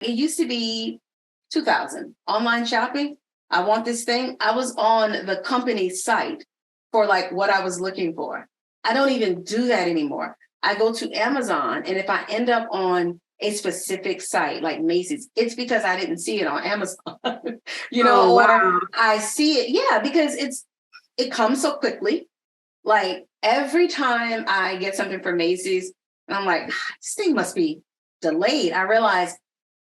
It used to be 2000 online shopping. I want this thing. I was on the company site for like what I was looking for. I don't even do that anymore. I go to Amazon, and if I end up on a specific site like Macy's, it's because I didn't see it on Amazon, or I see it. Yeah, because it comes so quickly. Like every time I get something from Macy's, and I'm like, this thing must be delayed. I realize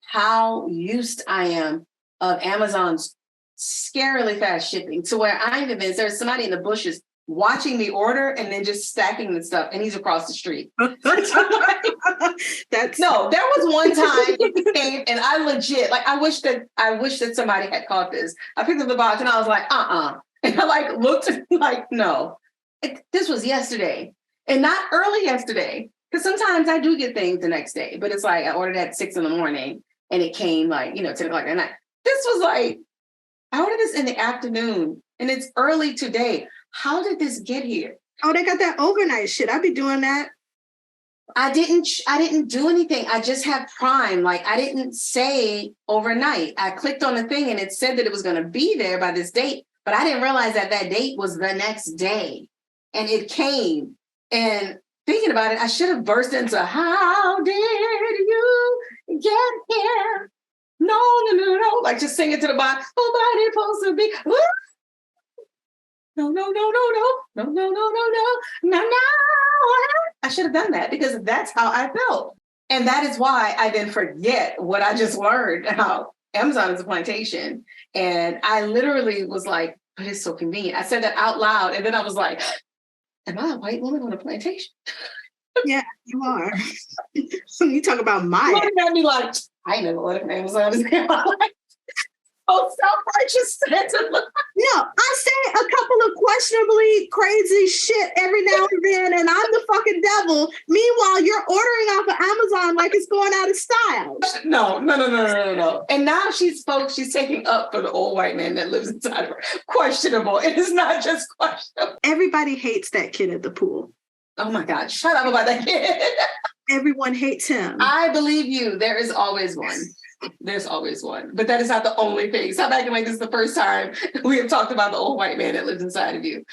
how used I am of Amazon's scarily fast shipping to where I'm convinced there's somebody in the bushes watching me order and then just stacking the stuff, and he's across the street. There was one time it came, and I legit, like, I wish that somebody had caught this. I picked up the box and I was like, and I like looked like, no, this was yesterday, and not early yesterday, because sometimes I do get things the next day, but it's like I ordered at 6 a.m. and it came like 10 o'clock at night. This was like, I ordered this in the afternoon and it's early today. How did this get here? Oh, they got that overnight shit. I'd be doing that. I didn't do anything. I just have Prime. Like, I didn't say overnight. I clicked on the thing and it said that it was going to be there by this date, but I didn't realize that date was the next day. And it came. And thinking about it, I should have burst into, how did you get here? No. Like, just sing it to the bottom. Nobody supposed to be. Woo! No. I should have done that because that's how I felt. And that is why I then forget what I just learned, how Amazon is a plantation. And I literally was like, but it's so convenient. I said that out loud. And then I was like, am I a white woman on a plantation? Yeah, you are. So you talk about Maya. I'd be like, I never ordered from Amazon in my life. Oh, self-righteous. No, I say a couple of questionably crazy shit every now and then, and I'm the fucking devil. Meanwhile, you're ordering off of Amazon like it's going out of style. No. And now she's taking up for the old white man that lives inside of her. Questionable. It is not just questionable. Everybody hates that kid at the pool. Oh my God, shut up about that kid. Everyone hates him. I believe you. There is always one. There's always one. But that is not the only thing. Stop acting like this is the first time we have talked about the old white man that lives inside of you.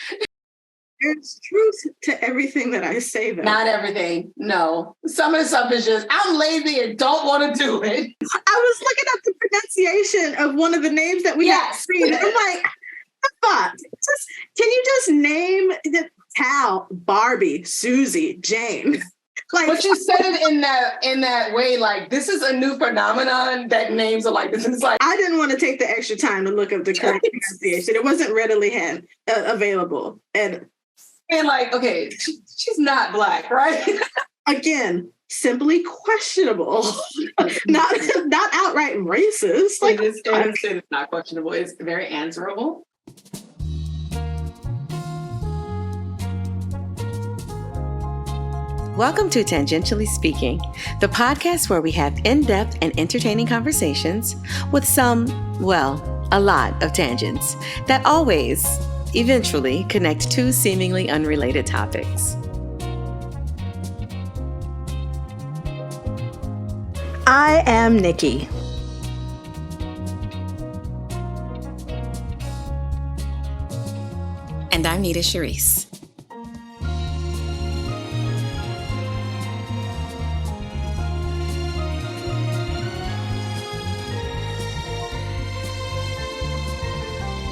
There's truth to everything that I say, though. Not everything. No. Some of the stuff is just, I'm lazy and don't want to do it. I was looking up the pronunciation of one of the names that we have seen. I'm like, the fuck? Can you just name the Tal, Barbie, Susie, Jane? Like, but you said it in that way, like, this is a new phenomenon that names are like this. It's like, I didn't want to take the extra time to look up the correct pronunciation. It wasn't readily available. And like, okay, she's not Black, right? Again, simply questionable. not outright racist. Like, it's not questionable. It's very answerable. Welcome to Tangentially Speaking, the podcast where we have in-depth and entertaining conversations with a lot of tangents that always, eventually connect two seemingly unrelated topics. I am Nikki. And I'm Nita Sharice.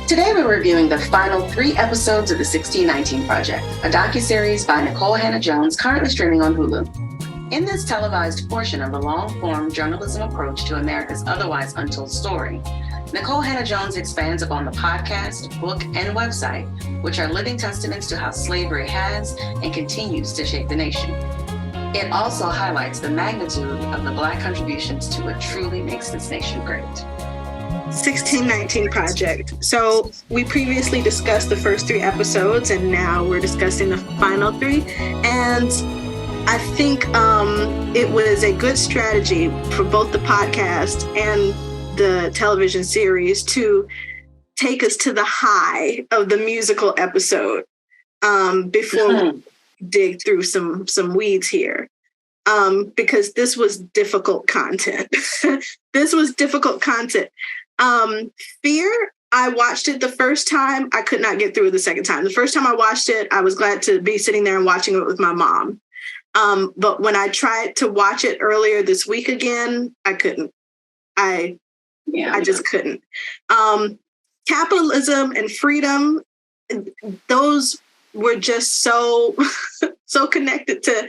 Today we're reviewing the final 3 episodes of the 1619 Project, a docuseries by Nicole Hannah-Jones currently streaming on Hulu. In this televised portion of the long-form journalism approach to America's otherwise untold story, Nicole Hannah-Jones expands upon the podcast, book, and website, which are living testaments to how slavery has and continues to shape the nation. It also highlights the magnitude of the Black contributions to what truly makes this nation great. 1619 Project. So we previously discussed the first 3 episodes, and now we're discussing the final 3. And I think it was a good strategy for both the podcast and the television series to take us to the high of the musical episode before we dig through some weeds here. because this was difficult content. This was difficult content. Fear, I watched it the first time. I could not get through it the second time. The first time I watched it, I was glad to be sitting there and watching it with my mom. But when I tried to watch it earlier this week again, I couldn't. I just couldn't. Capitalism and freedom, those were just so connected to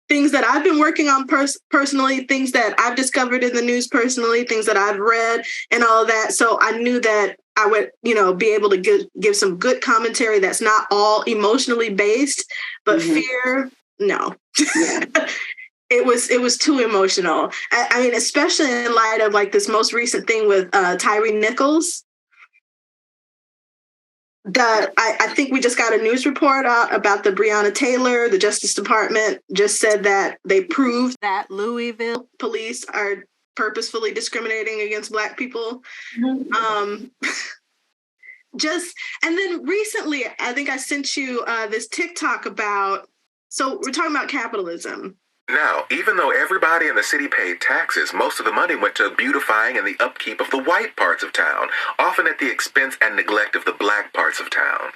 things that I've been working on personally, things that I've discovered in the news personally, things that I've read and all of that. So I knew that I would, be able to give some good commentary that's not all emotionally based, but fear, no. Yeah. It was too emotional. I mean, especially in light of like this most recent thing with Tyre Nichols. I think we just got a news report out about the Breonna Taylor. The Justice Department just said that they proved that Louisville police are purposefully discriminating against Black people. Mm-hmm. And then recently, I think I sent you this TikTok about, so we're talking about capitalism. Now, even though everybody in the city paid taxes, most of the money went to beautifying and the upkeep of the white parts of town, often at the expense and neglect of the Black parts of town.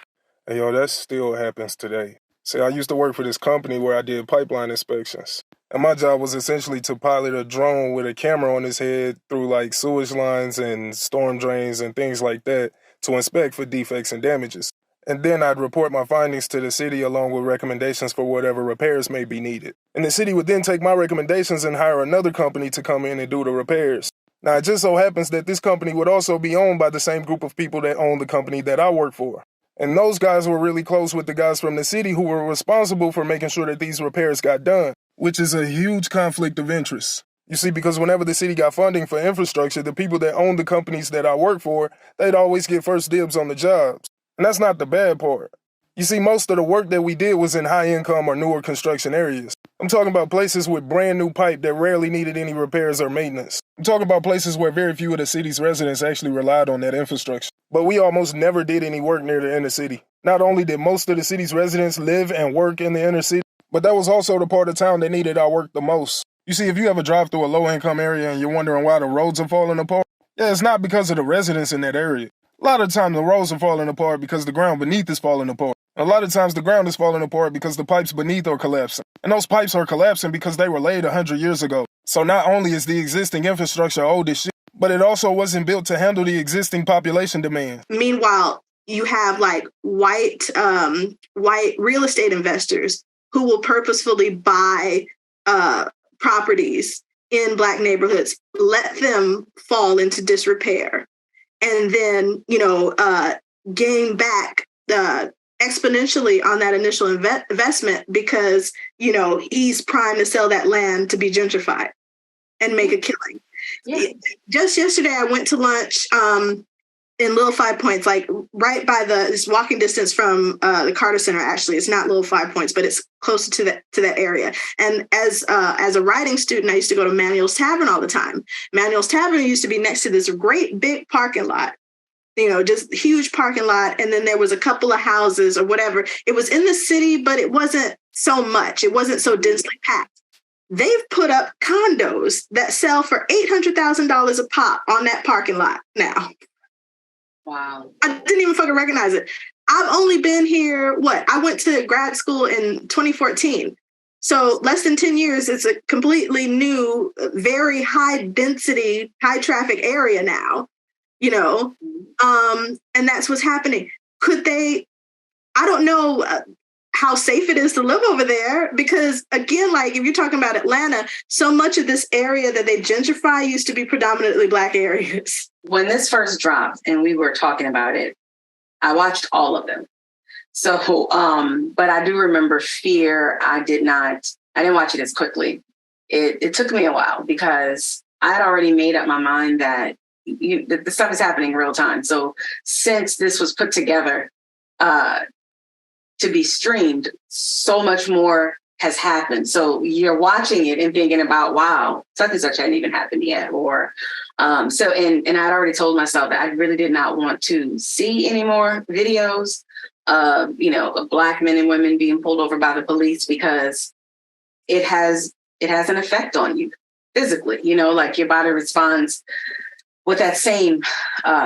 Hey, yo, that still happens today. See, I used to work for this company where I did pipeline inspections. And my job was essentially to pilot a drone with a camera on its head through like sewage lines and storm drains and things like that to inspect for defects and damages. And then I'd report my findings to the city along with recommendations for whatever repairs may be needed. And the city would then take my recommendations and hire another company to come in and do the repairs. Now, it just so happens that this company would also be owned by the same group of people that own the company that I work for. And those guys were really close with the guys from the city who were responsible for making sure that these repairs got done, which is a huge conflict of interest. You see, because whenever the city got funding for infrastructure, the people that own the companies that I work for, they'd always get first dibs on the jobs. And that's not the bad part. You see, most of the work that we did was in high-income or newer construction areas. I'm talking about places with brand new pipe that rarely needed any repairs or maintenance. I'm talking about places where very few of the city's residents actually relied on that infrastructure. But we almost never did any work near the inner city. Not only did most of the city's residents live and work in the inner city, but that was also the part of town that needed our work the most. You see, if you ever drive through a low-income area and you're wondering why the roads are falling apart, yeah, it's not because of the residents in that area. A lot of times the roads are falling apart because the ground beneath is falling apart. A lot of times the ground is falling apart because the pipes beneath are collapsing. And those pipes are collapsing because they were laid 100 years ago. So not only is the existing infrastructure old as shit, but it also wasn't built to handle the existing population demand. Meanwhile, you have like white real estate investors who will purposefully buy properties in Black neighborhoods, let them fall into disrepair, and then, gain back exponentially on that initial investment because, he's primed to sell that land to be gentrified and make a killing. Yeah. Just yesterday, I went to lunch in Little Five Points, like right by this walking distance from the Carter Center. Actually, it's not Little Five Points, but it's closer to that area. And as a writing student, I used to go to Manuel's Tavern all the time. Manuel's Tavern used to be next to this great big parking lot, just huge parking lot. And then there was a couple of houses or whatever. It was in the city, but it wasn't so much. It wasn't so densely packed. They've put up condos that sell for $800,000 a pop on that parking lot now. Wow. I didn't even fucking recognize it. I've only been here, I went to grad school in 2014. So less than 10 years, it's a completely new, very high density, high traffic area now, and that's what's happening. I don't know how safe it is to live over there because, again, like if you're talking about Atlanta, so much of this area that they gentrify used to be predominantly Black areas. When this first dropped and we were talking about it, I watched all of them. So, but I do remember Fear. I didn't watch it as quickly. It took me a while because I had already made up my mind that the stuff is happening in real time. So since this was put together to be streamed, so much more has happened. So you're watching it and thinking about, wow, such and such hadn't even happened yet. Or and I'd already told myself that I really did not want to see any more videos of Black men and women being pulled over by the police because it has it has an effect on you physically, like your body responds with that same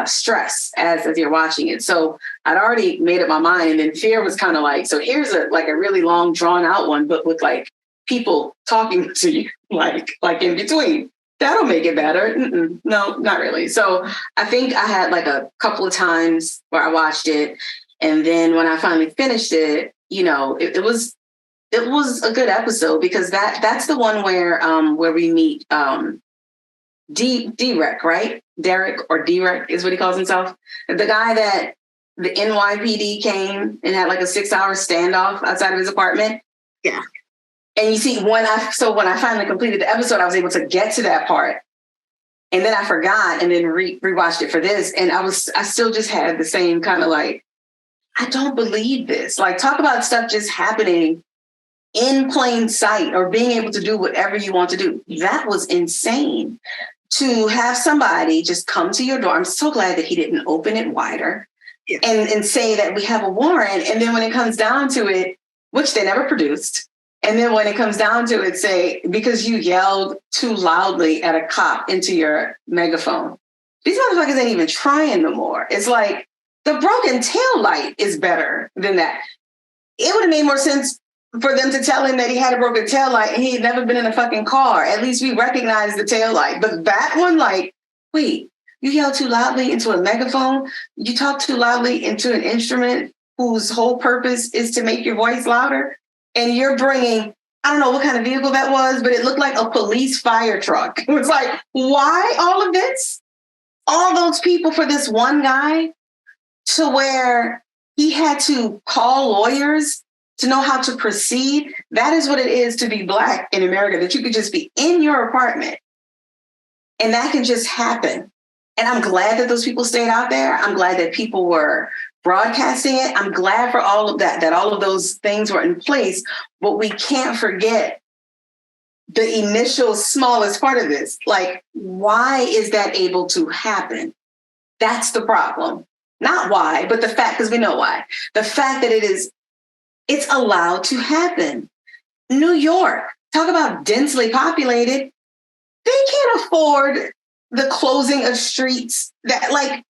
stress as you're watching it. So I'd already made up my mind. And then fear was kind of like, so here's a really long drawn out one, but with like people talking to you, like in between. That'll make it better. No, not really. So I think I had like a couple of times where I watched it. And then when I finally finished it, it was a good episode, because that's the one where we meet Derek, right? Derek, or Derek is what he calls himself. The guy that the NYPD came and had like a 6-hour standoff outside of his apartment. Yeah. And you see, when I finally completed the episode, I was able to get to that part. And then I forgot, and then rewatched it for this. And I still just had the same kind of like, I don't believe this. Like, talk about stuff just happening in plain sight, or being able to do whatever you want to do. That was insane. To have somebody just come to your door. I'm so glad that he didn't open it wider, yeah, and say that we have a warrant. And then when it comes down to it, which they never produced, and then when it comes down to it, say, because you yelled too loudly at a cop into your megaphone. These motherfuckers ain't even trying no more. It's like, the broken tail light is better than that. It would have made more sense for them to tell him that he had a broken tail light and he had never been in a fucking car. At least we recognize the tail light. But that one, like, wait, you yell too loudly into a megaphone? You talk too loudly into an instrument whose whole purpose is to make your voice louder? And you're bringing, I don't know what kind of vehicle that was, but it looked like a police fire truck. It was like, why all of this? All those people for this one guy, to where he had to call lawyers to know how to proceed. That is what it is to be Black in America, that you could just be in your apartment and that can just happen. And I'm glad that those people stayed out there. I'm glad that people were broadcasting it. I'm glad for all of that all of those things were in place. But we can't forget the initial smallest part of this. Like, why is that able to happen? That's the problem. Not why, but the fact, because we know why. The fact that it's allowed to happen. New York, talk about densely populated. They can't afford the closing of streets that, like,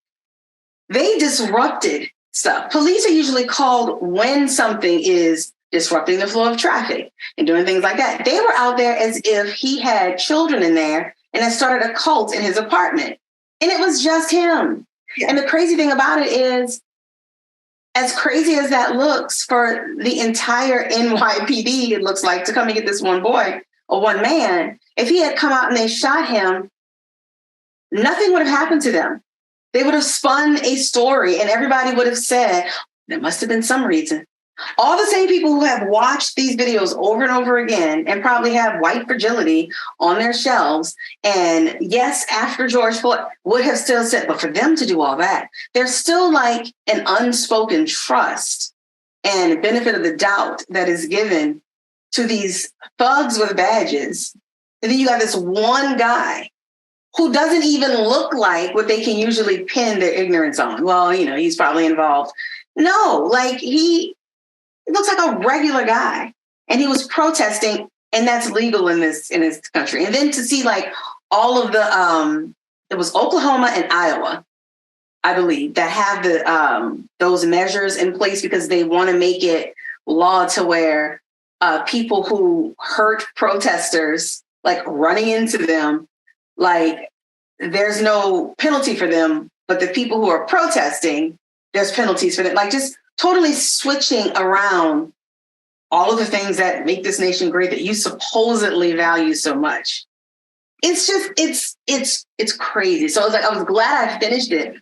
they disrupted stuff. Police are usually called when something is disrupting the flow of traffic and doing things like that. They were out there as if he had children in there and had started a cult in his apartment. And it was just him. Yeah. And the crazy thing about it is, as crazy as that looks for the entire NYPD, it looks like, to come and get this one boy or one man, if he had come out and they shot him, nothing would have happened to them. They would have spun a story and everybody would have said, there must have been some reason. All the same people who have watched these videos over and over again and probably have white fragility on their shelves. And yes, after George Floyd, would have still said, but for them to do all that, there's still like an unspoken trust and benefit of the doubt that is given to these thugs with badges. And then you got this one guy who doesn't even look like what they can usually pin their ignorance on. Well, he's probably involved. No, like he looks like a regular guy, and he was protesting, and that's legal in this country. And then to see like all of the, it was Oklahoma and Iowa, I believe, that have the those measures in place because they want to make it law to where people who hurt protesters, like running into them, like there's no penalty for them, but the people who are protesting, there's penalties for them. Like just totally switching around all of the things that make this nation great that you supposedly value so much. It's just, it's crazy. So I was glad I finished it,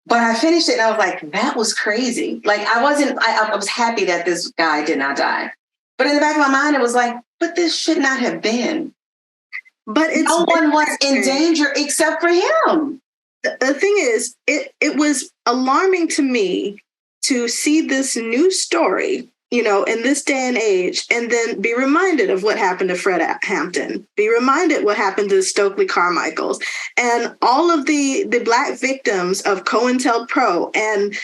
but I finished it and I was like, that was crazy. Like I was happy that this guy did not die. But in the back of my mind, it was like, but this should not have been. But no one was in danger except for him. The thing is, it was alarming to me to see this new story, in this day and age, and then be reminded of what happened to Fred Hampton, be reminded what happened to Stokely Carmichaels, and all of the Black victims of COINTELPRO and,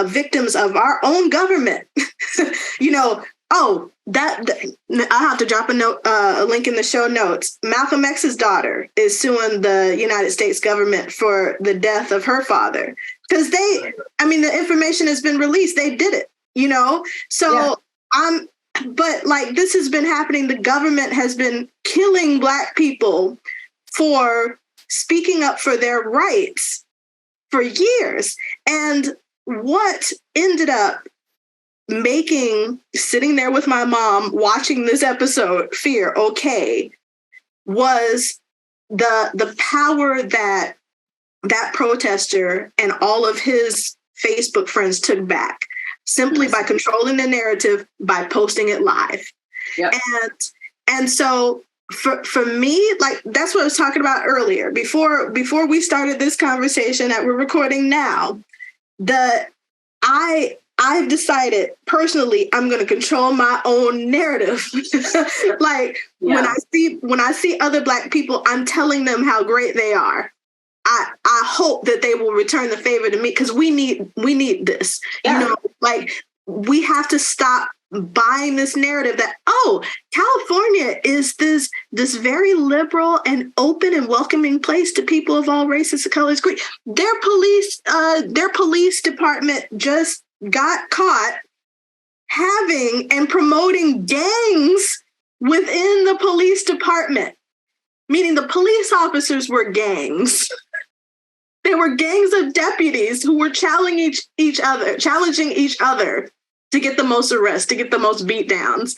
victims of our own government, Oh, I'll have to drop a link in the show notes. Malcolm X's daughter is suing the United States government for the death of her father. Because the information has been released. They did it, So but like this has been happening. The government has been killing Black people for speaking up for their rights for years. And what ended up sitting there with my mom watching this episode Fear okay was the power that protester and all of his Facebook friends took back simply by controlling the narrative by posting it live. Yep. And so for me, like that's what I was talking about earlier before we started this conversation that we're recording now, I've decided personally I'm going to control my own narrative. When I see other Black people, I'm telling them how great they are. I hope that they will return the favor to me because we need this. Yeah. We have to stop buying this narrative that, California is this very liberal and open and welcoming place to people of all races, colors, creed. Their police department just got caught having and promoting gangs within the police department, meaning the police officers were gangs. They were gangs of deputies who were challenging each other to get the most arrests, to get the most beatdowns,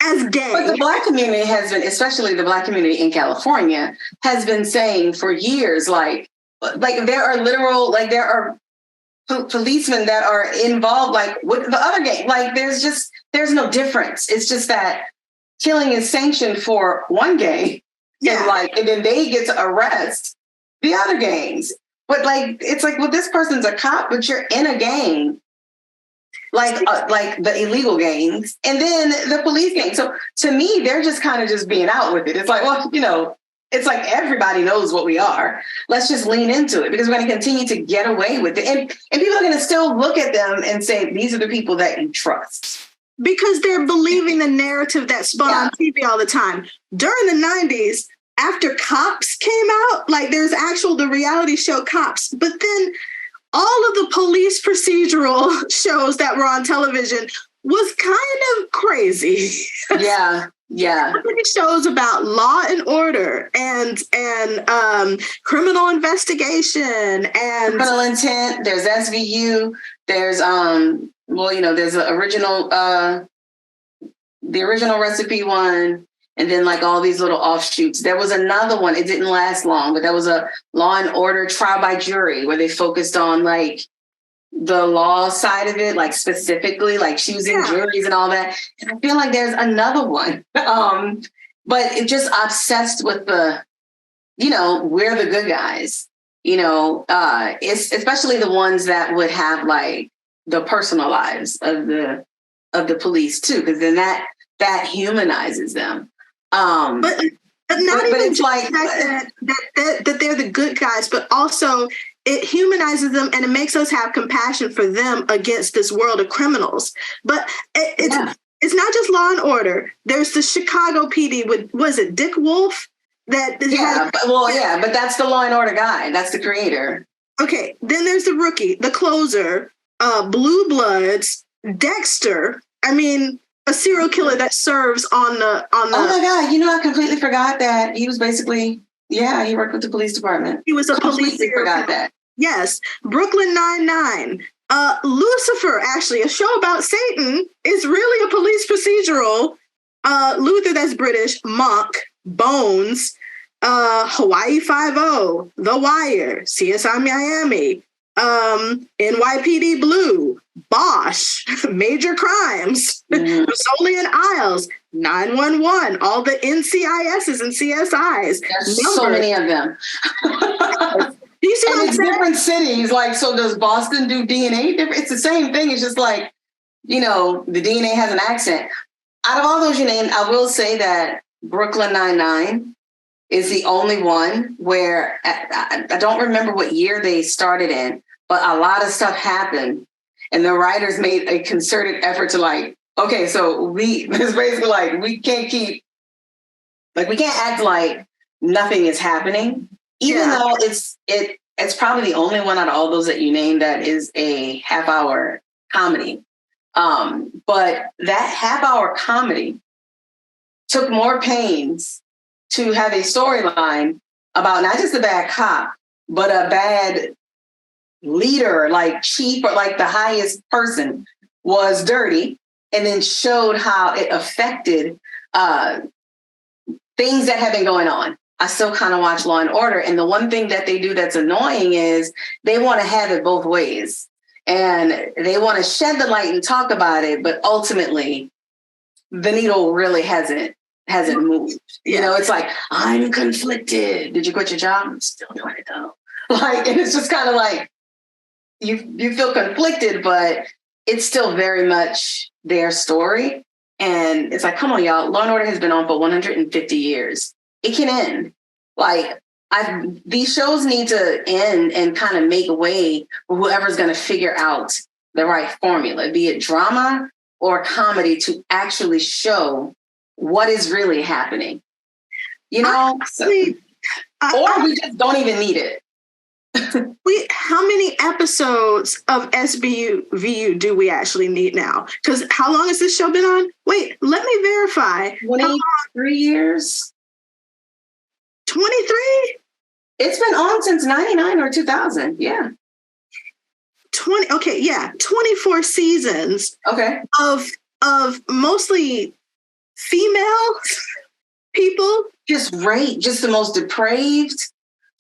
as gangs. But the Black community has been, especially the Black community in California, has been saying for years, there are policemen that are involved, with the other gang. There's no difference. It's just that killing is sanctioned for one gang, and then they get to arrest the other gangs. But this person's a cop, but you're in a gang. Like the illegal gangs and then the police gang. So to me, they're just kind of just being out with it. It's it's like everybody knows what we are. Let's just lean into it because we're going to continue to get away with it. And people are going to still look at them and say, these are the people that you trust. Because they're believing the narrative that's spun on TV all the time. During the 90s, after Cops came out, there's the reality show Cops, but then all of the police procedural shows that were on television was kind of crazy. Yeah. Shows about law and order and criminal investigation and criminal intent. There's SVU. There's there's the original recipe one. And then all these little offshoots. There was another one. It didn't last long, but there was a Law and Order trial by jury where they focused on the law side of it, specifically choosing juries and all that. And I feel like there's another one. But it just obsessed with the, we're the good guys. It's especially the ones that would have the personal lives of the police too, because then that humanizes them. But even it's that they're the good guys, but also it humanizes them and it makes us have compassion for them against this world of criminals. But it's not just Law and Order. There's the Chicago PD with, was it Dick Wolf? But that's the Law and Order guy. That's the creator. Okay, then there's the Rookie, the Closer, Blue Bloods, Dexter. A serial killer that serves on the. Oh my God! I completely forgot that he was basically he worked with the police department. He was a police. Forgot that. Yes, Brooklyn Nine-Nine, Lucifer. Actually, a show about Satan is really a police procedural. Luther, that's British. Monk, Bones, Hawaii Five-0, The Wire, CSI Miami, NYPD Blue, Bosch, Major Crimes, Rizzoli and Isles, 911, all the NCISs and CSIs. There's so many of them. Do you see what I'm saying? Different cities, so does Boston do DNA? It's the same thing. It's just the DNA has an accent. Out of all those you named, I will say that Brooklyn Nine-Nine is the only one where I don't remember what year they started in, but a lot of stuff happened. And the writers made a concerted effort to okay, so it's basically like, we can't act like nothing is happening, even though it's probably the only one out of all those that you named that is a half-hour comedy. But that half-hour comedy took more pains to have a storyline about not just a bad cop, but a bad leader, like chief or like the highest person was dirty, and then showed how it affected things that have been going on. I still kind of watch Law and Order, and the one thing that they do that's annoying is they want to have it both ways, and they want to shed the light and talk about it, but ultimately the needle really hasn't moved. You know, it's like, I'm conflicted. Did you quit your job? I'm still doing it though. Like, and it's just kind of like you feel conflicted, but it's still very much their story. And it's like, come on, y'all. Law and Order has been on for 150 years. It can end. Like, these shows need to end and kind of make a way for whoever's going to figure out the right formula, be it drama or comedy, to actually show what is really happening. You know? Or we just don't even need it. How many episodes of SBU do we actually need now? Because how long has this show been on? Wait, let me verify. 23 years. 23? It's been on since 99 or 2000. Yeah. 24 seasons. Okay. Of mostly female people. Just the most depraved.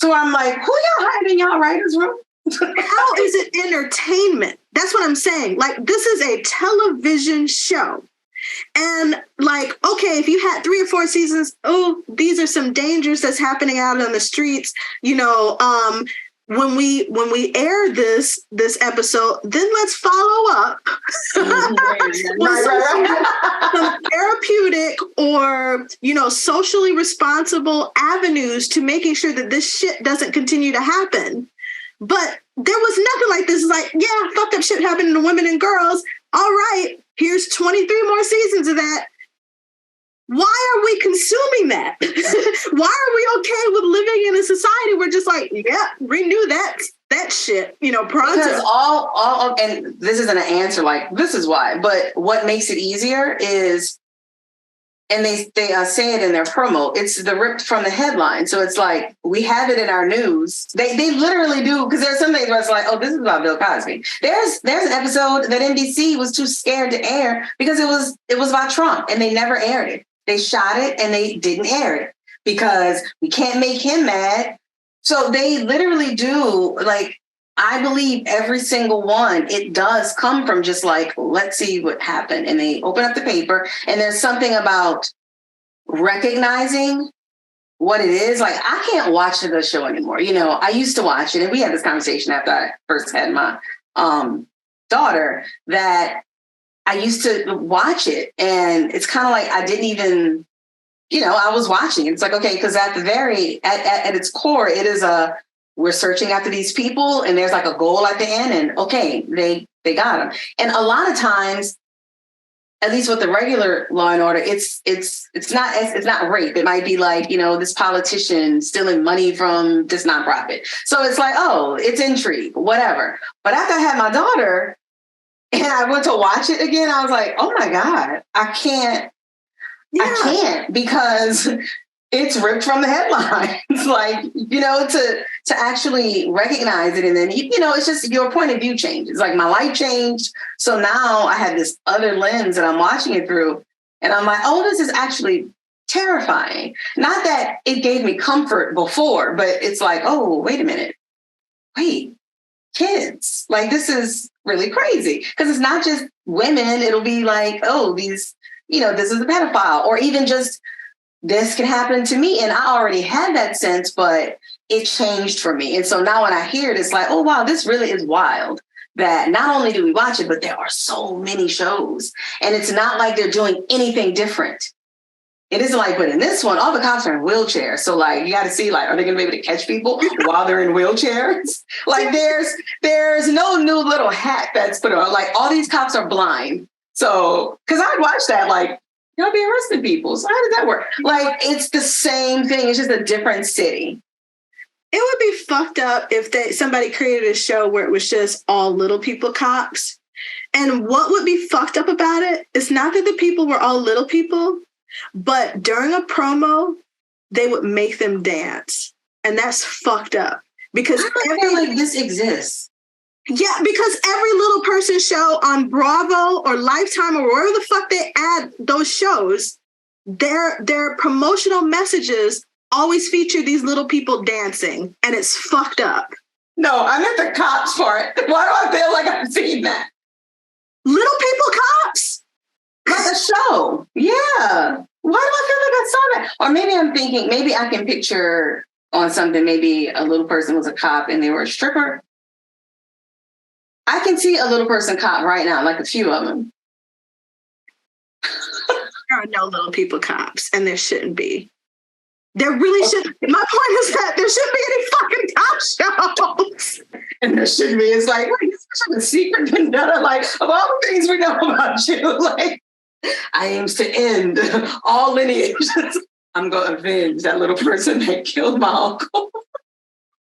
So I'm like, who y'all hired in y'all writers' room? How is it entertainment? That's what I'm saying. Like, this is a television show. And like, okay, if you had 3 or 4 seasons, these are some dangers that's happening out on the streets. You know, when we air this episode, then let's follow up with some therapeutic or, you know, socially responsible avenues to making sure that this shit doesn't continue to happen. But there was nothing like this. It's like, yeah, fucked up shit happening to women and girls. All right, here's 23 more seasons of that. Why are we consuming that? Why are we okay with living in a society where just like, yeah, renew that shit, you know, pronto? Because all and this isn't an answer like, this is why, but what makes it easier is, and they say it in their promo, it's the ripped from the headline. So it's like, we have it in our news. They literally do, because there's some things where it's like, oh, this is about Bill Cosby. There's an episode that NBC was too scared to air because it was about Trump, and they never aired it. They shot it and they didn't air it because we can't make him mad. So they literally do, like, I believe every single one, it does come from just like, let's see what happened. And they open up the paper, and there's something about recognizing what it is. Like, I can't watch the show anymore. You know, I used to watch it, and we had this conversation after I first had my daughter, that I used to watch it, and it's kind of like I didn't even, you know, I was watching it. It's like, okay, because at its core, it is we're searching after these people, and there's like a goal at the end, and okay, they got them. And a lot of times, at least with the regular Law and Order, it's not rape. It might be like, you know, this politician stealing money from this nonprofit. So it's like, oh, it's intrigue, whatever. But after I had my daughter, and I went to watch it again, I was like, oh my God, I can't, because it's ripped from the headlines. Like, you know, to actually recognize it. And then, you know, it's just your point of view changes. Like, my life changed. So now I have this other lens that I'm watching it through. And I'm like, oh, this is actually terrifying. Not that it gave me comfort before, but it's like, oh, wait a minute. Wait, kids. Like, this is really crazy. Because it's not just women. It'll be like, oh, these, you know, this is a pedophile. Or even just, this can happen to me. And I already had that sense, but it changed for me. And so now when I hear it, it's like, oh, wow, this really is wild. That not only do we watch it, but there are so many shows. And it's not like they're doing anything different. It isn't like, but in this one, all the cops are in wheelchairs. So like, you got to see, like, are they going to be able to catch people while they're in wheelchairs? Like, there's no new little hat that's put on. Like, all these cops are blind. So, because I'd watch that, like, y'all be arresting people. So how does that work? Like, it's the same thing. It's just a different city. It would be fucked up if somebody created a show where it was just all little people cops. And what would be fucked up about it is not that the people were all little people, but during a promo, they would make them dance. And that's fucked up. Because I feel like this exists. Yeah, because every little person show on Bravo or Lifetime or wherever the fuck they add those shows, their promotional messages always feature these little people dancing, and it's fucked up. No, I meant the cops part. Why do I feel like I've seen that? Little people cops? Like a show. Yeah. Why do I feel like I saw that? Or maybe I'm thinking, maybe I can picture on something, maybe a little person was a cop and they were a stripper. I can see a little person cop right now, like a few of them. There are no little people cops, and there shouldn't be. There really shouldn't. My point is that there shouldn't be any fucking cop shows. And there shouldn't be. It's like, wait, this is a secret vendetta. Like, of all the things we know about you, like, I aims to end all lineages. I'm going to avenge that little person that killed my uncle.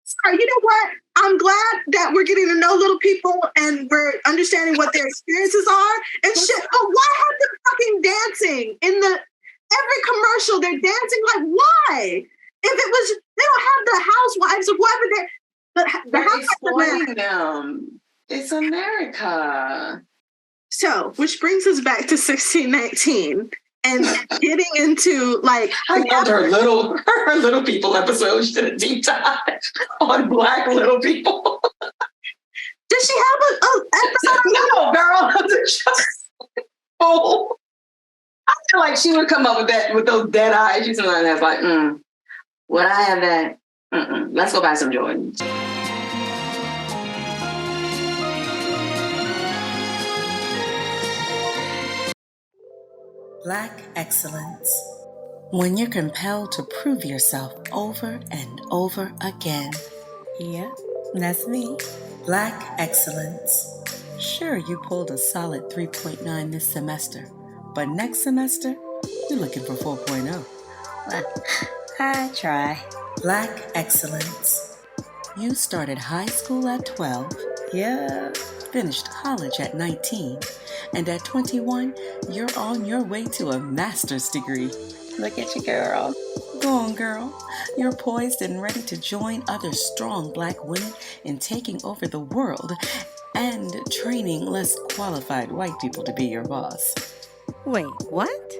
Sorry, you know what? I'm glad that we're getting to know little people and we're understanding what their experiences are and shit. But why have them fucking dancing in every commercial? They're dancing, like, why? If it was, they don't have the housewives or whatever. They're exploiting them. It's America. So, which brings us back to 1619 and getting into, like, I loved her little people episode. She did a deep dive on Black little people. Did she have an episode? No, girl. Oh, I feel like she would come up with that with those dead eyes. She's somebody that's like, would I have that? Let's go buy some Jordans. Black excellence. When you're compelled to prove yourself over and over again. Yeah, that's me. Black excellence. Sure, you pulled a solid 3.9 this semester, but next semester, you're looking for 4.0. I try. Black excellence. You started high school at 12. Yeah. Finished college at 19, and at 21, you're on your way to a master's degree. Look at you, girl. Go on, girl. You're poised and ready to join other strong Black women in taking over the world and training less qualified white people to be your boss. Wait, what?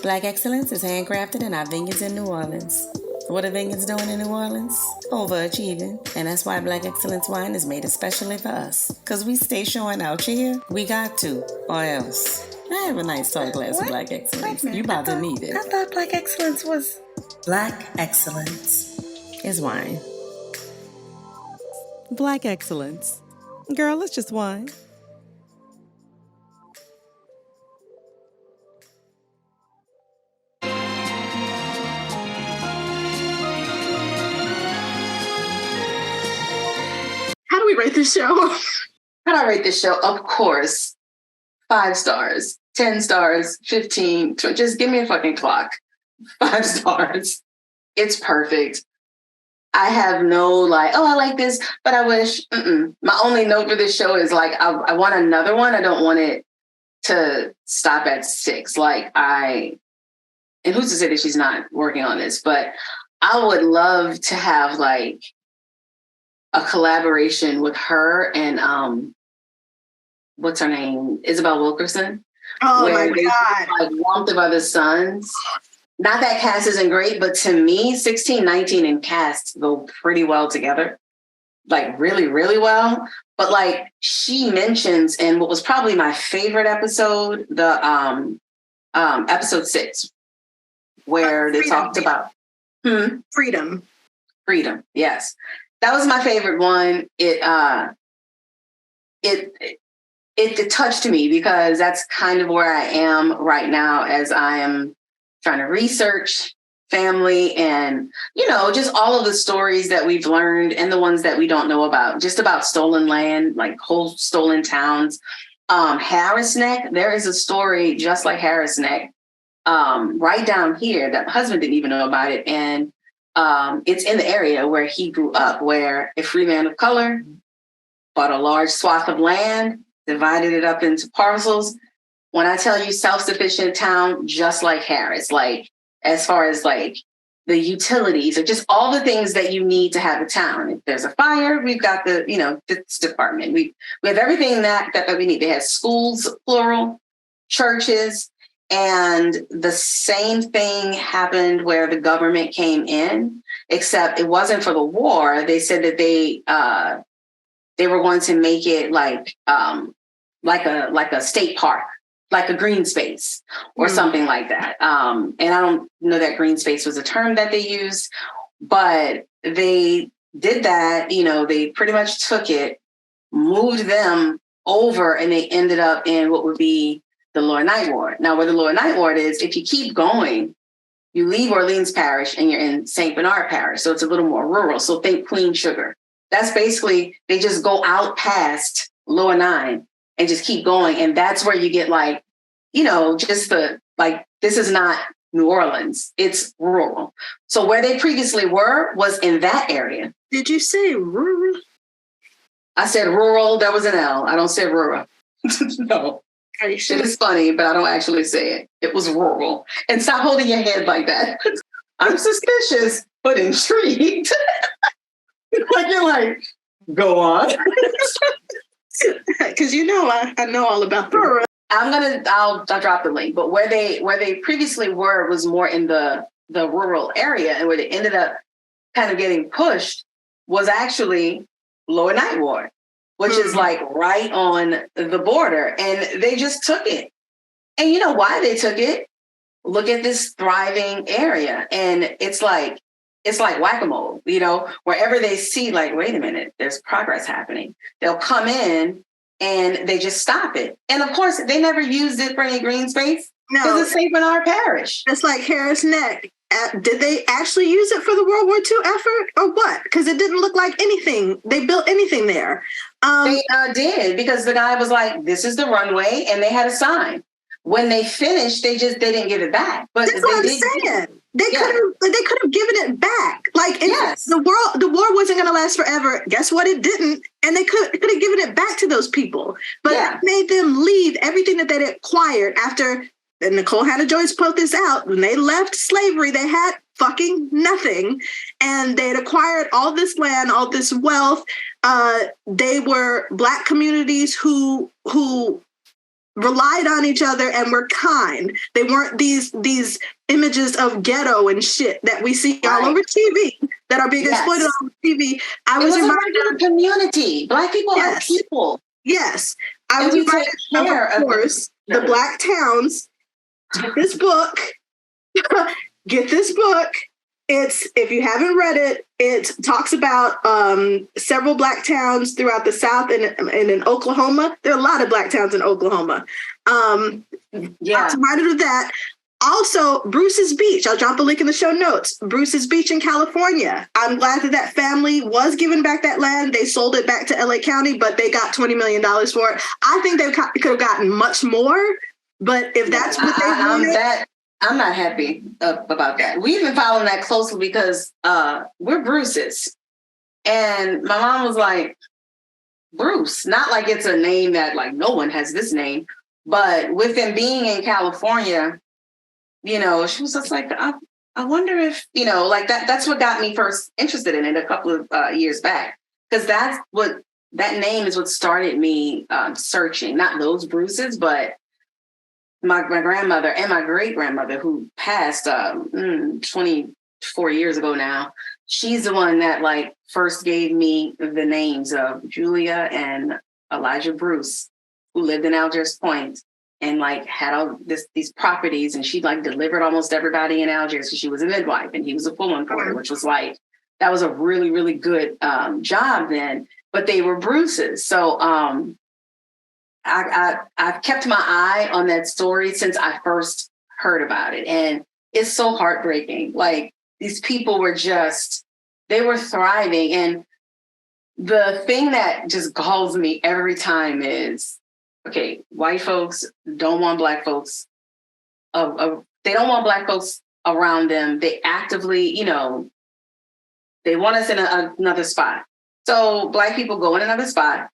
Black excellence is handcrafted in our vineyards in New Orleans. What are vineyards doing in New Orleans? Overachieving. And that's why Black Excellence wine is made especially for us. Because we stay showing out here. We got to, or else. I have a nice tall glass of Black Excellence. You about to need it. I thought Black Excellence was... Black Excellence is wine. Black Excellence. Girl, it's just wine. How do we rate this show? How do I rate this show? Of course, 5 stars, 10 stars, 15, 20, just give me a fucking clock. 5 stars. It's perfect. I have no like, oh, I like this, but I wish. My only note for this show is like, I want another one. I don't want it to stop at 6. Like and who's to say that she's not working on this, but I would love to have like a collaboration with her and what's her name? Isabel Wilkerson. Oh my God. Like Warmth of Other Suns. Not that cast isn't great, but to me, 16, 19 and cast go pretty well together. Like really, really well. But like she mentions in what was probably my favorite episode, the episode 6, where they talked about freedom. Freedom, yes. That was my favorite one. It touched me because that's kind of where I am right now as I am trying to research family and, just all of the stories that we've learned and the ones that we don't know about, just about stolen land, like whole stolen towns. Harris Neck, there is a story just like Harris Neck, right down here that my husband didn't even know about it. And it's in the area where he grew up, where a free man of color bought a large swath of land, divided it up into parcels. When I tell you self-sufficient town, just like Harris, like as far as like the utilities or just all the things that you need to have a town. If there's a fire, we've got the, this department. We have everything that we need. They have schools, plural, churches, and the same thing happened where the government came in, except it wasn't for the war. They said that they were going to make it like a state park, like a green space or something like that. And I don't know that green space was a term that they used, but they did that. They pretty much took it, moved them over, and they ended up in what would be the Lower Ninth Ward. Now, where the Lower Ninth Ward is, if you keep going, you leave Orleans Parish and you're in St. Bernard Parish. So it's a little more rural. So think Queen Sugar. That's basically, they just go out past Lower Nine and just keep going. And that's where you get like, just this is not New Orleans, it's rural. So where they previously were was in that area. Did you say rural? I said rural, that was an L. I don't say rural. No. Are you sure? It is funny, but I don't actually say it. It was rural. And stop holding your head like that. I'm suspicious, but intrigued. You're like, go on. Because I know all about the rural. I'll drop the link, but where they previously were was more in the rural area, and where they ended up kind of getting pushed was actually Lower Ninth Ward, which is like right on the border, and they just took it. And you know why they took it? Look at this thriving area, and it's like whack-a-mole, wherever they see like, wait a minute, there's progress happening, they'll come in and they just stop it. And of course, they never used it for any green space. No, because it's St. Bernard Parish. It's like Harris Neck. Did they actually use it for the World War II effort or what? Because it didn't look like anything. They built anything there. They did, because the guy was like, this is the runway, and they had a sign. When they finished, they didn't give it back. But that's what I'm saying. They could have given it back. Like the war wasn't going to last forever. Guess what? It didn't, and they could have given it back to those people. But it made them leave everything that they'd acquired after. And Nicole Hannah-Jones put this out. When they left slavery, they had fucking nothing, and they had acquired all this land, all this wealth. They were Black communities who relied on each other and were kind. They weren't these images of ghetto and shit that we see all over TV that are being exploited on TV. I was reminded of community. Black people are people. Yes, I was reminded of course the Black towns. Get this book. Get this book. If you haven't read it, it talks about several Black towns throughout the South and in Oklahoma. There are a lot of Black towns in Oklahoma. I was reminded of that. Also, Bruce's Beach. I'll drop a link in the show notes. Bruce's Beach in California. I'm glad that family was given back that land. They sold it back to LA County, but they got $20 million for it. I think they could have gotten much more. But if that's what they wanted, I'm not happy about that. We've been following that closely because we're Bruce's. And my mom was like, Bruce, not like it's a name that like no one has this name, but with them being in California, she was just like, I wonder if, like that's what got me first interested in it a couple of years back. Because that name is what started me searching, not those Bruce's, but my grandmother and my great-grandmother, who passed 24 years ago now. She's the one that like first gave me the names of Julia and Elijah Bruce, who lived in Algiers Point and like had all these properties, and she like delivered almost everybody in Algiers because she was a midwife and he was a pull-on porter, which was like, that was a really, really good job then, but they were Bruce's. So I've kept my eye on that story since I first heard about it. And it's so heartbreaking. Like these people were they were thriving. And the thing that just galls me every time is okay, white folks don't want black folks. They don't want black folks around them. They actively, they want us in another spot. So black people go in another spot.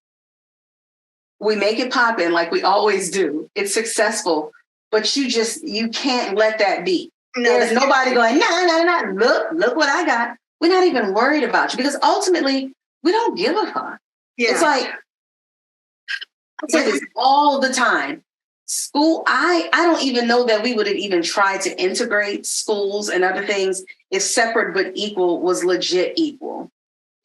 We make it poppin' like we always do. It's successful, but you can't let that be. No, there's nobody going, nah. Look what I got. We're not even worried about you because ultimately we don't give a fuck. Yeah. It's like, I say this all the time. School, I don't even know that we would have even tried to integrate schools and other things if separate but equal was legit equal.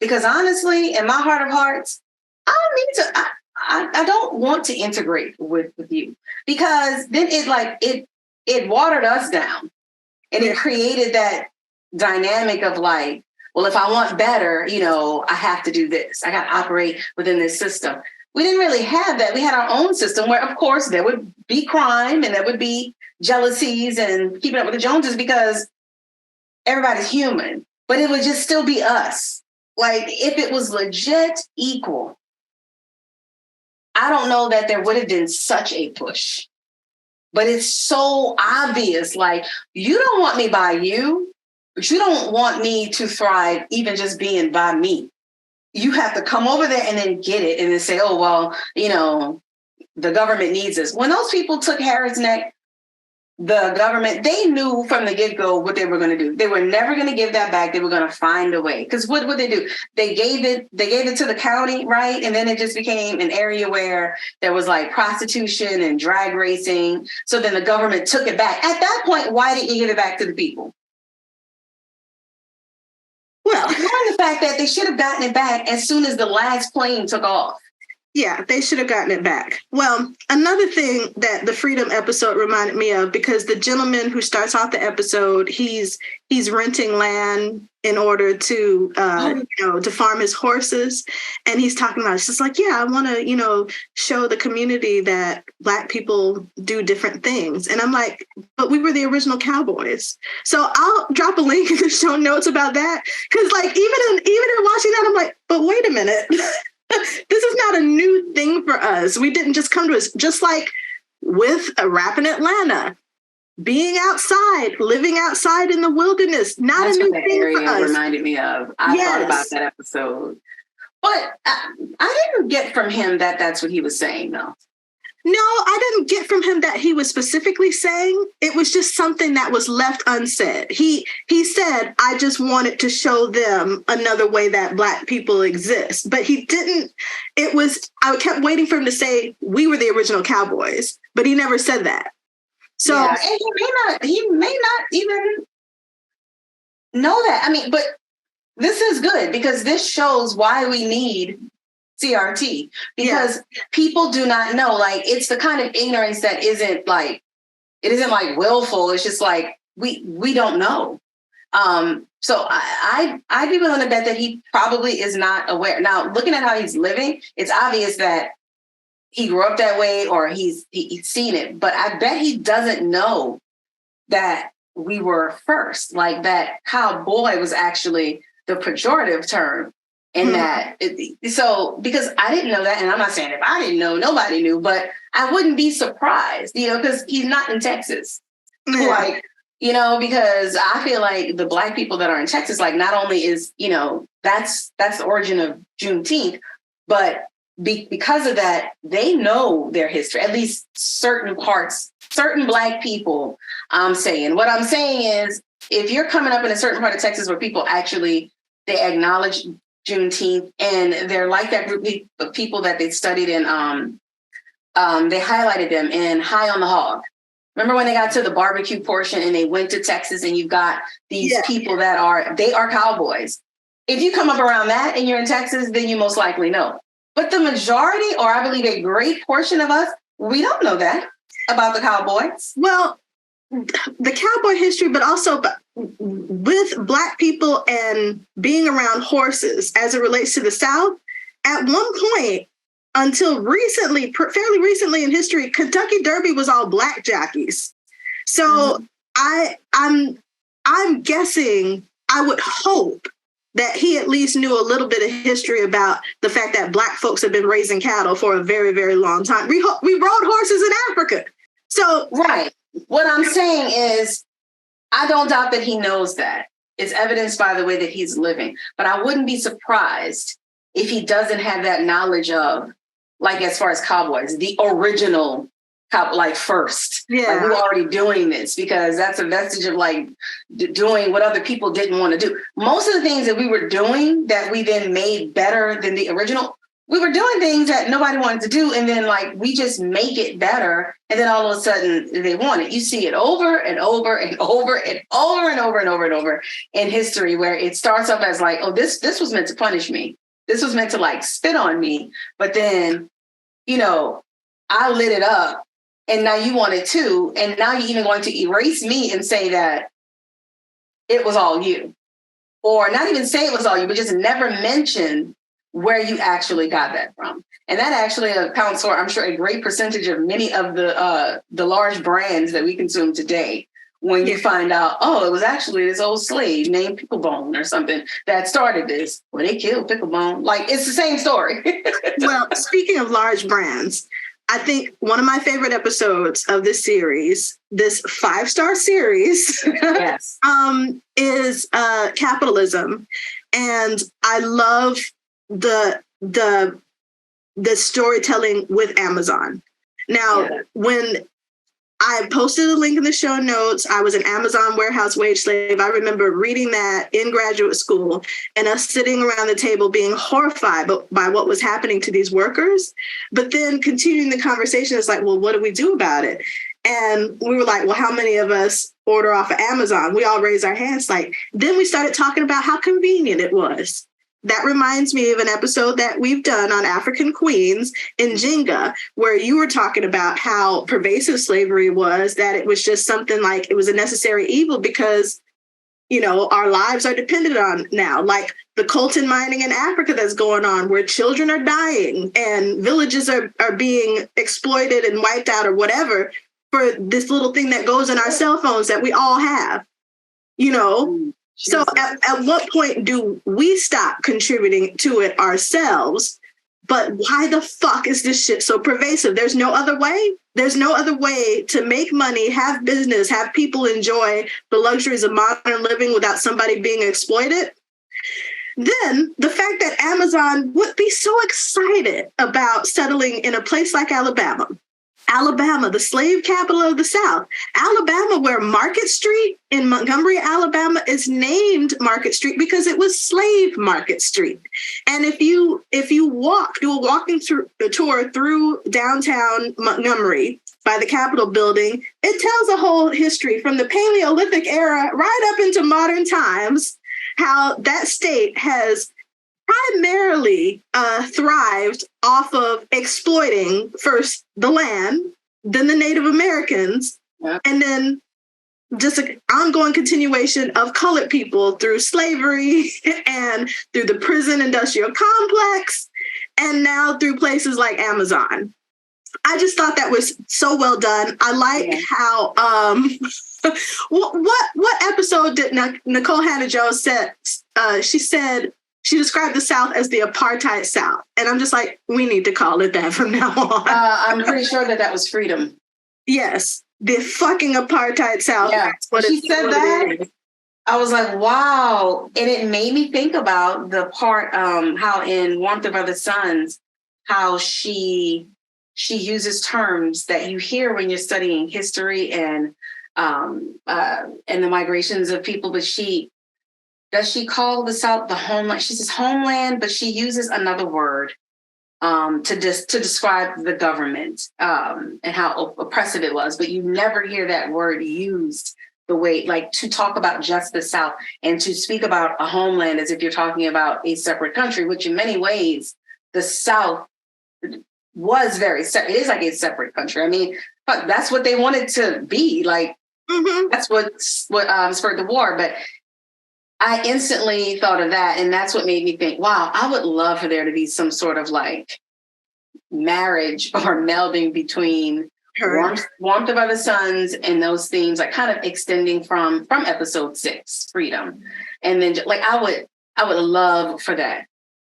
Because honestly, in my heart of hearts, I don't need to. I don't want to integrate with you because then it watered us down and it created that dynamic of like, well, if I want better, I have to do this. I got to operate within this system. We didn't really have that. We had our own system where, of course, there would be crime and there would be jealousies and keeping up with the Joneses because everybody's human, but it would just still be us. Like if it was legit equal, I don't know that there would have been such a push, but it's so obvious. Like you don't want me by you, but you don't want me to thrive even just being by me. You have to come over there and then get it and then say, oh, well, the government needs us. When those people took Harrod's Neck, the government, they knew from the get-go what they were going to do. They were never going to give that back. They were going to find a way. Because what would they do? They gave it to the county, right? And then it just became an area where there was like prostitution and drag racing. So then the government took it back. At that point, why didn't you give it back to the people? Well, ignoring the fact that they should have gotten it back as soon as the last plane took off. Yeah, they should have gotten it back. Well, another thing that the Freedom episode reminded me of, because the gentleman who starts off the episode, he's renting land in order to, to farm his horses. And he's talking about, it's just like, yeah, I want to, show the community that Black people do different things. And I'm like, but we were the original cowboys. So I'll drop a link in the show notes about that. Because like, even in watching that, I'm like, but wait a minute. This is not a new thing for us. We didn't just come to us, just like with a rap in Atlanta, being outside, living outside in the wilderness, not a new thing for us. Reminded me of. I thought about that episode. But I didn't get from him that that's what he was saying, though. No, I didn't get from him that he was specifically saying. It was just something that was left unsaid. He said, I just wanted to show them another way that Black people exist. But he didn't. I kept waiting for him to say, we were the original cowboys. But he never said that. So yeah, and he may not even know that. I mean, but this is good because this shows why we need CRT, because people do not know. Like, it's the kind of ignorance that isn't like willful. It's just like we don't know. So I'd be willing to bet that he probably is not aware. Now, looking at how he's living, it's obvious that he grew up that way or he's seen it. But I bet he doesn't know that we were first. Like, that cowboy was actually the pejorative term. And so because I didn't know that, and I'm not saying if I didn't know, nobody knew, but I wouldn't be surprised, because he's not in Texas. Yeah. Like, because I feel like the Black people that are in Texas, like, not only is, that's the origin of Juneteenth, but because of that, they know their history, at least certain parts, certain Black people. What I'm saying is, if you're coming up in a certain part of Texas where people actually, they acknowledge Juneteenth, and they're like that group of people that they studied in, they highlighted them in High on the Hog. Remember when they got to the barbecue portion and they went to Texas, and you've got these people that are cowboys. If you come up around that and you're in Texas, then you most likely know. But the majority, or I believe a great portion of us, we don't know that about the cowboys. Well, the cowboy history, but also with Black people and being around horses as it relates to the South, at one point, until recently, fairly recently in history, Kentucky Derby was all Black jockeys. So I'm guessing, I would hope that he at least knew a little bit of history about the fact that Black folks have been raising cattle for a very, very long time. We rode horses in Africa. So, right. What I'm saying is, I don't doubt that he knows that. It's evidenced by the way that he's living. But I wouldn't be surprised if he doesn't have that knowledge of, like, as far as cowboys, the original like first. Yeah. Like, we're already doing this, because that's a vestige of like doing what other people didn't want to do. Most of the things that we were doing that we then made better than the original, we were doing things that nobody wanted to do. And then like, we just make it better. And then all of a sudden they want it. You see it over and over and over and over and over and over and over in history, where it starts off as like, oh, this was meant to punish me. This was meant to like spit on me. But then, you know, I lit it up. And now you want it too. And now you're even going to erase me and say that it was all you. Or not even say it was all you, but just never mention where you actually got that from. And that actually accounts for, I'm sure, a great percentage of many of the large brands that we consume today. When you find out, oh, it was actually this old slave named Picklebone or something that started this. Well, they killed Picklebone. Like, it's the same story. Well, speaking of large brands, I think one of my favorite episodes of this series, this 5-star series, Yes. is Capitalism. And I love the storytelling with Amazon. Now, when I posted a link in the show notes, I was an Amazon warehouse wage slave. I remember reading that in graduate school and us sitting around the table being horrified by what was happening to these workers. But then continuing the conversation is like, well, what do we do about it? And we were like, well, how many of us order off of Amazon? We all raised our hands. Like, then we started talking about how convenient it was. That reminds me of an episode that we've done on African Queens in Jenga, where you were talking about how pervasive slavery was, that it was just something like it was a necessary evil because, you know, our lives are dependent on now, like the coltan mining in Africa that's going on, where children are dying and villages are being exploited and wiped out or whatever for this little thing that goes in our cell phones that we all have, you know? So at what point do we stop contributing to it ourselves? But why the fuck is this shit so pervasive? There's no other way. There's no other way to make money, have business, have people enjoy the luxuries of modern living without somebody being exploited. Then the fact that Amazon would be so excited about settling in a place like Alabama, the slave capital of the South, Alabama, where Market Street in Montgomery, Alabama is named Market Street because it was Slave Market Street. And if you do a walking tour through downtown Montgomery by the Capitol building, it tells a whole history from the Paleolithic era right up into modern times, how that state has primarily thrived off of exploiting first the land, then the Native Americans, and then just an ongoing continuation of colored people through slavery and through the prison industrial complex, and now through places like Amazon. I just thought that was so well done. I like how what episode did Nicole Hannah-Jones said? She said she described the South as the apartheid South. And I'm just like, we need to call it that from now on. I'm pretty sure that was freedom. Yes, the fucking apartheid South. Yeah, when she said that, I was like, wow. And it made me think about the part, how in Warmth of Other Suns, how she uses terms that you hear when you're studying history and the migrations of people, but does she call the South the homeland? She says homeland, but she uses another word to describe the government and how oppressive it was. But you never hear that word used the way, like, to talk about just the South and to speak about a homeland as if you're talking about a separate country, which in many ways the South was very separate. It is like a separate country. I mean, but that's what they wanted to be. Like, that's what spurred the war. But I instantly thought of that, and that's what made me think, wow, I would love for there to be some sort of like marriage or melding between Warmth of Other Suns and those themes, like kind of extending from episode 6, Freedom. And then like I I would love for that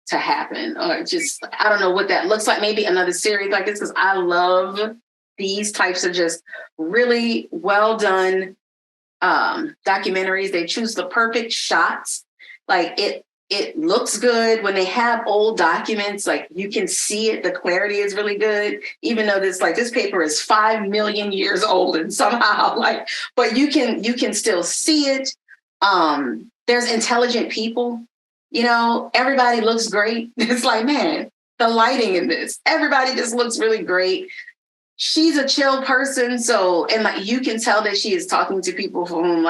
to happen, or just, I don't know what that looks like. Maybe another series like this, because I love these types of just really well done documentaries. They choose the perfect shots. Like it looks good when they have old documents, like you can see it, the clarity is really good, even though this paper is 5 million years old and somehow but you can still see it. There's intelligent people, everybody looks great. It's like, man, the lighting in this, everybody just looks really great. She's a chill person. So, and you can tell that she is talking to people for whom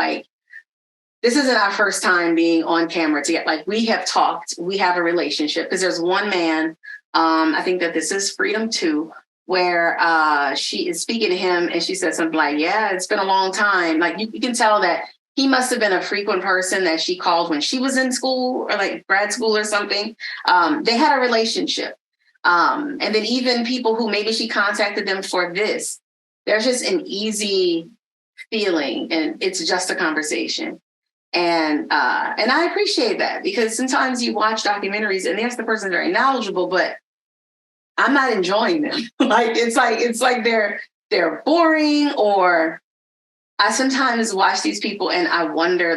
this isn't our first time being on camera together. We have talked, we have a relationship, because there's one man, I think that this is Freedom 2, where she is speaking to him and she said something like, yeah, it's been a long time. You can tell that he must have been a frequent person that she called when she was in school or grad school or something. They had a relationship. And then even people who maybe she contacted them for this, there's just an easy feeling and it's just a conversation. And I appreciate that, because sometimes you watch documentaries and yes, the person's very knowledgeable, but I'm not enjoying them. It's like they're boring, or I sometimes watch these people and I wonder,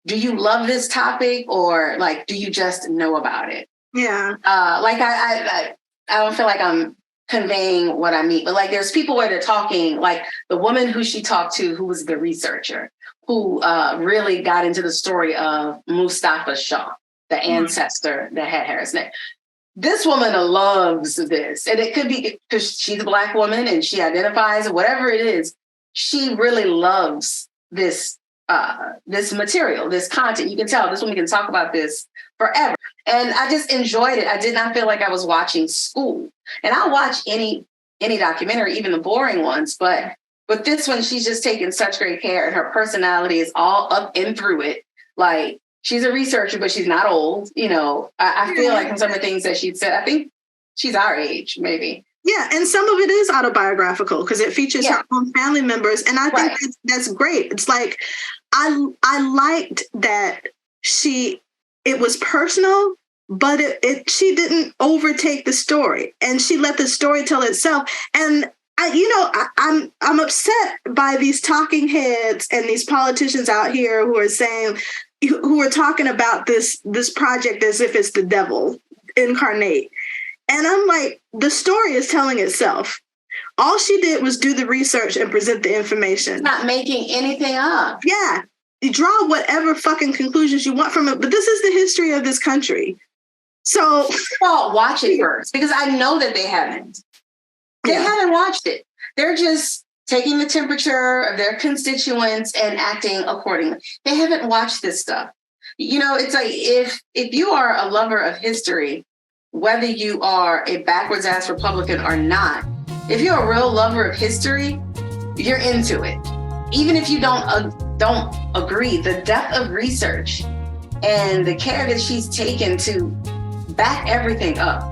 do you love this topic, or do you just know about it? Yeah. I don't feel like I'm conveying what I mean, but there's people where they're talking, the woman who she talked to, who was the researcher, who really got into the story of Mustafa Shah, the ancestor that had Harris Neck. This woman loves this. And it could be because she's a Black woman and she identifies, whatever it is, she really loves this this material, this content. You can tell this woman can talk about this forever. And I just enjoyed it. I did not feel like I was watching school. And I'll watch any documentary, even the boring ones, but this one, she's just taking such great care, and her personality is all up and through it. She's a researcher, but she's not old. I feel like in some of the things that she said, I think she's our age, maybe. Yeah, and some of it is autobiographical because it features her own family members, and I think that's great. It's I liked that it was personal, but she didn't overtake the story, and she let the story tell itself. And I'm upset by these talking heads and these politicians out here who are talking about this project as if it's the devil incarnate. And I'm like, the story is telling itself. All she did was do the research and present the information. Not making anything up. Yeah. You draw whatever fucking conclusions you want from it, but this is the history of this country. So watch it first, because I know that they haven't. They haven't watched it. They're just taking the temperature of their constituents and acting accordingly. They haven't watched this stuff. It's if you are a lover of history, whether you are a backwards ass Republican or not, if you're a real lover of history, you're into it. Even if you don't agree, the depth of research and the care that she's taken to back everything up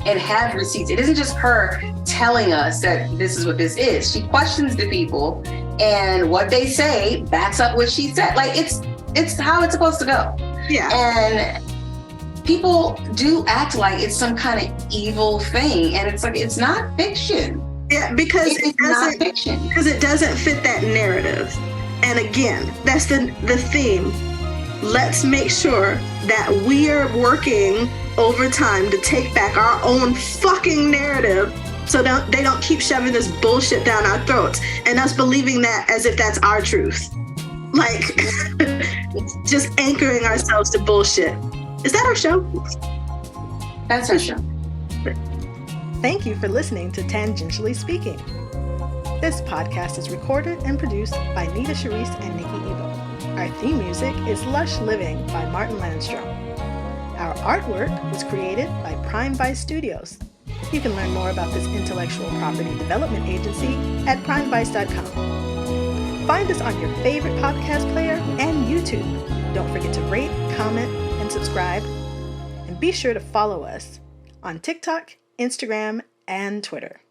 and have receipts. It isn't just her telling us that this is what this is. She questions the people, and what they say backs up what she said. It's how it's supposed to go. Yeah. And people do act like it's some kind of evil thing, and it's not fiction. Yeah, because it's not fiction. Because it doesn't fit that narrative. And again, that's the theme. Let's make sure that we are working overtime to take back our own fucking narrative, so they don't keep shoving this bullshit down our throats and us believing that as if that's our truth. Just anchoring ourselves to bullshit. Is that our show? That's our show. Thank you for listening to Tangentially Speaking. This podcast is recorded and produced by Nita Charisse and Nikki Ebo. Our theme music is Lush Living by Martin Landstrom. Our artwork was created by Prime Vice Studios. You can learn more about this intellectual property development agency at primevice.com. Find us on your favorite podcast player and YouTube. Don't forget to rate, comment, and subscribe. And be sure to follow us on TikTok, Instagram, and Twitter.